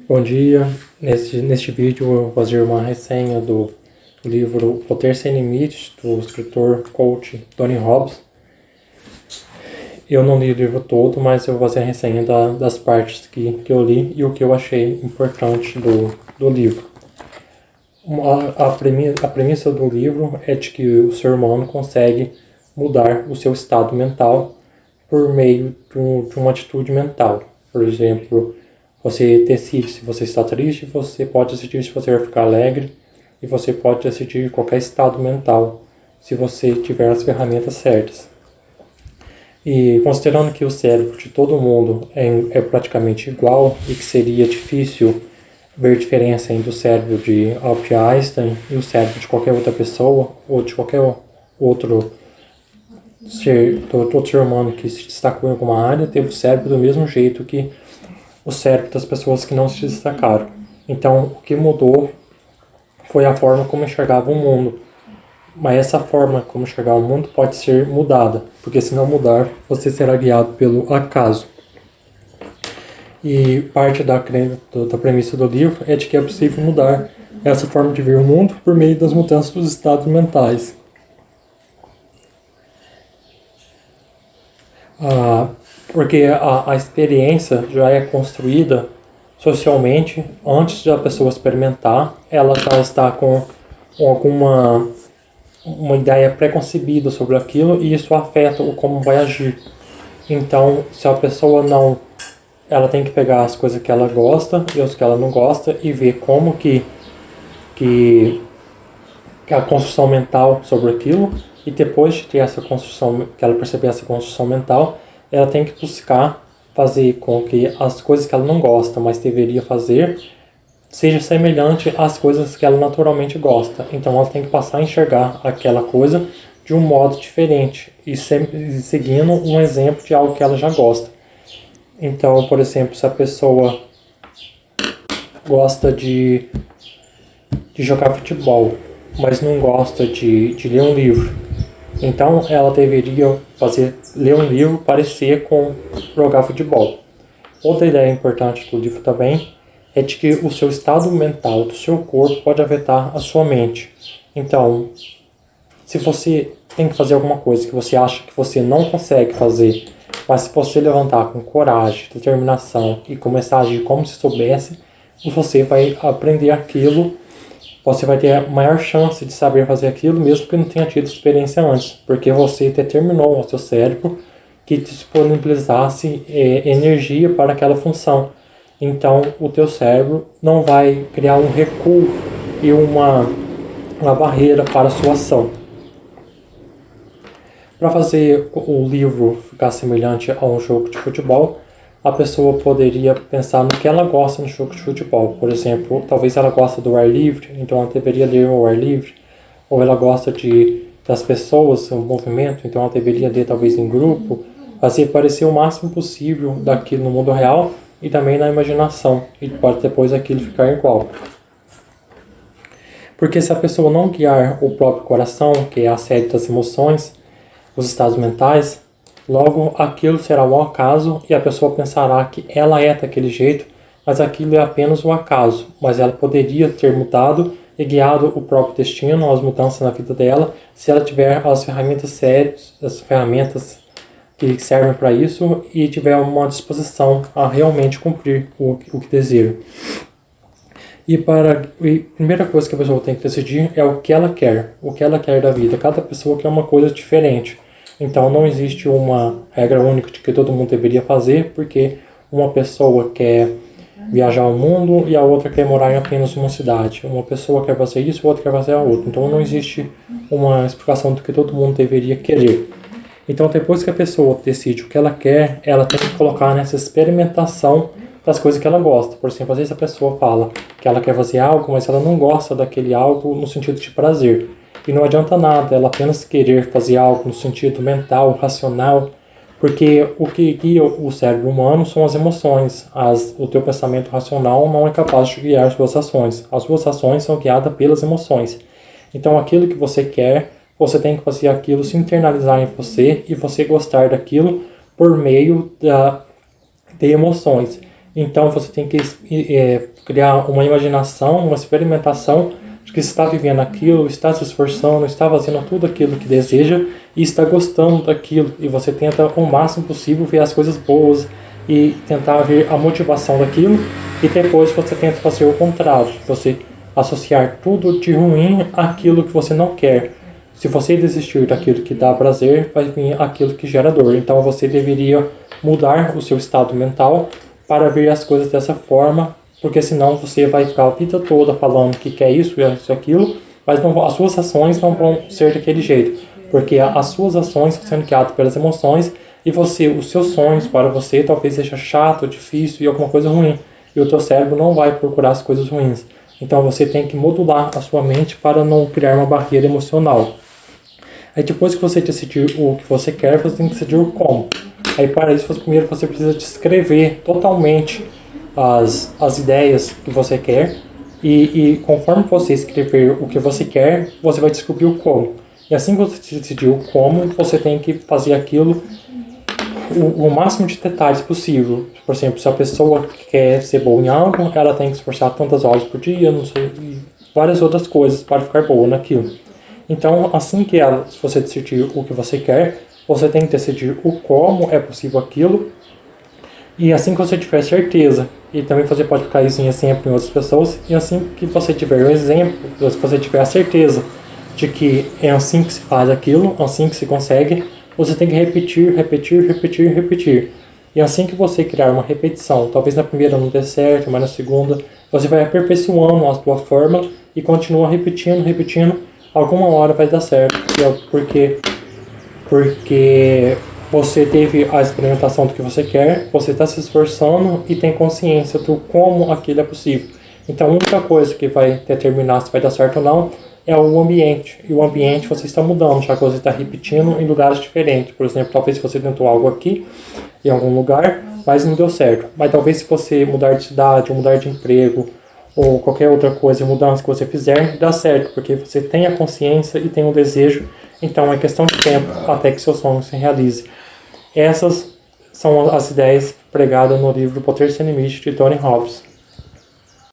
Bom dia. Neste vídeo eu vou fazer uma resenha do livro O Poder Sem Limites, do escritor coach Tony Robbins. Eu não li o livro todo, mas eu vou fazer a resenha das partes que eu li e o que eu achei importante do livro. A premissa do livro é de que o ser humano consegue mudar o seu estado mental por meio de uma atitude mental. Por exemplo, você decide se você está triste, você pode decidir se você vai ficar alegre, e você pode decidir qualquer estado mental, se você tiver as ferramentas certas. E considerando que o cérebro de todo mundo é praticamente igual, e que seria difícil ver diferença entre o cérebro de Albert Einstein e o cérebro de qualquer outra pessoa, ou de qualquer outro ser humano que se destacou em alguma área, teve o cérebro do mesmo jeito que o cérebro das pessoas que não se destacaram. Então, o que mudou foi a forma como enxergava o mundo. Mas essa forma como enxergar o mundo pode ser mudada, porque se não mudar, você será guiado pelo acaso. E parte da premissa do livro é de que é possível mudar essa forma de ver o mundo por meio das mudanças dos estados mentais. Porque a experiência já é construída socialmente antes da pessoa experimentar, ela já está com uma ideia pré-concebida sobre aquilo e isso afeta o como vai agir. Então, se a pessoa não, ela tem que pegar as coisas que ela gosta e as que ela não gosta e ver como que a construção mental sobre aquilo, e depois de ter essa construção, que ela perceber essa construção mental, ela tem que buscar fazer com que as coisas que ela não gosta, mas deveria fazer, seja semelhante às coisas que ela naturalmente gosta. Então ela tem que passar a enxergar aquela coisa de um modo diferente e seguindo um exemplo de algo que ela já gosta. Então, por exemplo, se a pessoa gosta de jogar futebol, mas não gosta de ler um livro, então ela deveria ler um livro parecer com jogar futebol. Outra ideia importante do livro também é de que o seu estado mental do seu corpo pode afetar a sua mente. Então, se você tem que fazer alguma coisa que você acha que você não consegue fazer, mas se você levantar com coragem, determinação e começar a agir como se soubesse, você vai aprender aquilo. Você vai ter a maior chance de saber fazer aquilo, mesmo que não tenha tido experiência antes, porque você determinou ao seu cérebro que disponibilizasse energia para aquela função. Então, o teu cérebro não vai criar um recuo e uma barreira para a sua ação. Para fazer o livro ficar semelhante a um jogo de futebol, a pessoa poderia pensar no que ela gosta no jogo de futebol. Por exemplo, talvez ela goste do ar livre, então ela deveria ler ao ar livre. Ou ela gosta das pessoas, o movimento, então ela deveria ler talvez em grupo. Fazer parecer o máximo possível daquilo no mundo real e também na imaginação. E pode depois aquilo ficar igual. Porque se a pessoa não guiar o próprio coração, que é a sede das emoções, os estados mentais, logo aquilo será um acaso e a pessoa pensará que ela é daquele jeito, mas aquilo é apenas um acaso. Mas ela poderia ter mudado e guiado o próprio destino, as mudanças na vida dela, se ela tiver as ferramentas sérias, as ferramentas que servem para isso e tiver uma disposição a realmente cumprir o que deseja. E a primeira coisa que a pessoa tem que decidir é o que ela quer da vida. Cada pessoa quer uma coisa diferente. Então não existe uma regra única de que todo mundo deveria fazer, porque uma pessoa quer viajar ao mundo e a outra quer morar em apenas uma cidade. Uma pessoa quer fazer isso, a outra quer fazer a outra. Então não existe uma explicação do que todo mundo deveria querer. Então depois que a pessoa decide o que ela quer, ela tem que colocar nessa experimentação das coisas que ela gosta. Por exemplo, às vezes a pessoa fala que ela quer fazer algo, mas ela não gosta daquele algo no sentido de prazer. E não adianta nada ela apenas querer fazer algo no sentido mental, racional, porque o que guia o cérebro humano são as emoções. O teu pensamento racional não é capaz de guiar suas ações. As suas ações são guiadas pelas emoções. Então aquilo que você quer, você tem que fazer aquilo se internalizar em você e você gostar daquilo por meio de emoções. Então você tem que criar uma imaginação, uma experimentação de que está vivendo aquilo, está se esforçando, está fazendo tudo aquilo que deseja e está gostando daquilo. E você tenta o máximo possível ver as coisas boas e tentar ver a motivação daquilo. E depois você tenta fazer o contrário, você associar tudo de ruim àquilo que você não quer. Se você desistir daquilo que dá prazer, vai vir aquilo que gera dor. Então você deveria mudar o seu estado mental para ver as coisas dessa forma, porque senão você vai ficar a vida toda falando que quer isso e isso e aquilo, mas não, as suas ações não vão ser daquele jeito, porque as suas ações estão sendo guiadas pelas emoções e os seus sonhos para você talvez seja chato, difícil e alguma coisa ruim, e o teu cérebro não vai procurar as coisas ruins. Então você tem que modular a sua mente para não criar uma barreira emocional. Aí depois que você decidir o que você quer, você tem que decidir o como. Aí para isso, primeiro você precisa descrever totalmente as ideias que você quer e conforme você escrever o que você quer, você vai descobrir o como. E assim que você decidir o como, você tem que fazer aquilo o máximo de detalhes possível. Por exemplo, se a pessoa quer ser boa em algo, ela tem que esforçar tantas horas por dia, não sei, e várias outras coisas para ficar boa naquilo. Então, assim que você decidir o que você quer, você tem que decidir o como é possível aquilo. E assim que você tiver certeza, e também você pode ficar isso em exemplo em outras pessoas, e assim que você tiver o exemplo, se você tiver a certeza de que é assim que se faz aquilo, assim que se consegue, você tem que repetir, repetir, repetir, repetir. E assim que você criar uma repetição, talvez na primeira não dê certo, mas na segunda, você vai aperfeiçoando a sua forma e continua repetindo, repetindo, alguma hora vai dar certo. Porque você teve a experimentação do que você quer, você está se esforçando e tem consciência do como aquilo é possível. Então a única coisa que vai determinar se vai dar certo ou não é o ambiente. E o ambiente você está mudando, já que você está repetindo em lugares diferentes. Por exemplo, talvez você tentou algo aqui, em algum lugar, mas não deu certo. Mas talvez se você mudar de cidade, ou mudar de emprego, ou qualquer outra coisa, mudança que você fizer, dá certo, porque você tem a consciência e tem o desejo. Então é questão de tempo até que seu sonho se realize. Essas são as ideias pregadas no livro Poder Sem Limite, de Tony Robbins.